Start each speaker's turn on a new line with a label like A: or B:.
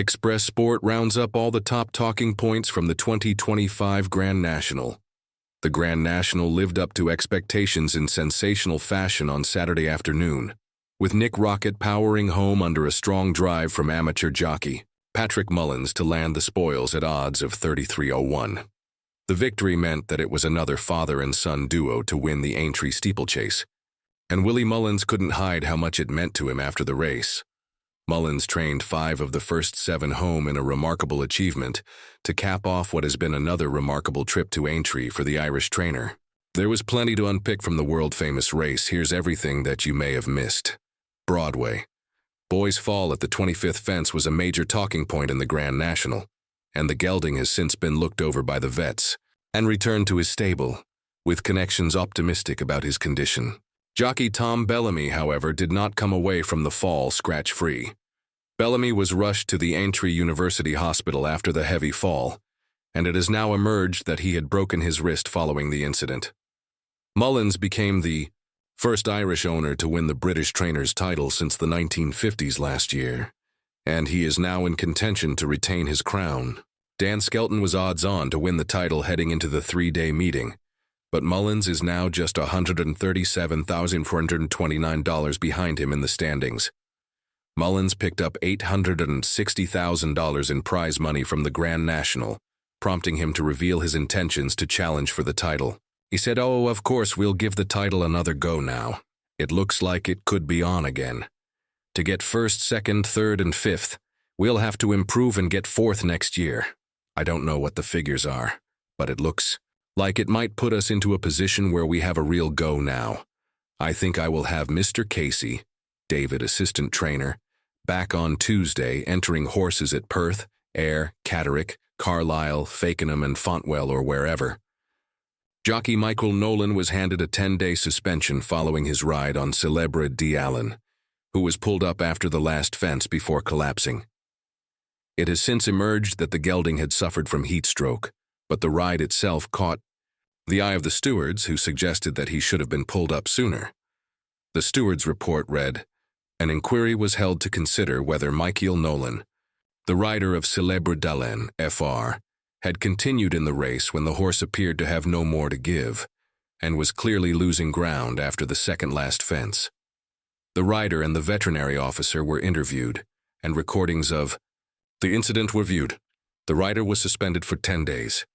A: Express Sport rounds up all the top talking points from the 2025 Grand National. The Grand National lived up to expectations in sensational fashion on Saturday afternoon, with Nick Rocket powering home under a strong drive from amateur jockey Patrick Mullins to land the spoils at odds of 33-01. The victory meant that it was another father and son duo to win the Aintree steeplechase, and Willie Mullins couldn't hide how much it meant to him after the race. Mullins trained 5 of the first 7 home in a remarkable achievement to cap off what has been another remarkable trip to Aintree for the Irish trainer. There was plenty to unpick from the world-famous race. Here's everything that you may have missed. Broadway. Boy's fall at the 25th fence was a major talking point in the Grand National, and the gelding has since been looked over by the vets and returned to his stable, with connections optimistic about his condition. Jockey Tom Bellamy, however, did not come away from the fall scratch-free. Bellamy was rushed to the Aintree University Hospital after the heavy fall, and it has now emerged that he had broken his wrist following the incident. Mullins became the first Irish owner to win the British trainer's title since the 1950s last year, and he is now in contention to retain his crown. Dan Skelton was odds-on to win the title heading into the 3-day meeting, but Mullins is now just $137,429 behind him in the standings. Mullins picked up $860,000 in prize money from the Grand National, prompting him to reveal his intentions to challenge for the title. He said, "Oh, of course, we'll give the title another go now. It looks like it could be on again. To get 1st, 2nd, 3rd, and 5th, we'll have to improve and get 4th next year. I don't know what the figures are, but it looks like it might put us into a position where we have a real go now. I think I will have Mr. Casey, David, assistant trainer, back on Tuesday entering horses at Perth, Ayr, Catterick, Carlisle, Fakenham, and Fontwell or wherever." Jockey Michael Nolan was handed a 10-day suspension following his ride on Celebre d'Allen, who was pulled up after the last fence before collapsing. It has since emerged that the gelding had suffered from heat stroke, but the ride itself caught the eye of the stewards, who suggested that he should have been pulled up sooner. The steward's report read, "An inquiry was held to consider whether Michael Nolan, the rider of Celebre d'Allen, Fr., had continued in the race when the horse appeared to have no more to give, and was clearly losing ground after the second-last fence." The rider and the veterinary officer were interviewed, and recordings of the incident were viewed. The rider was suspended for 10 days.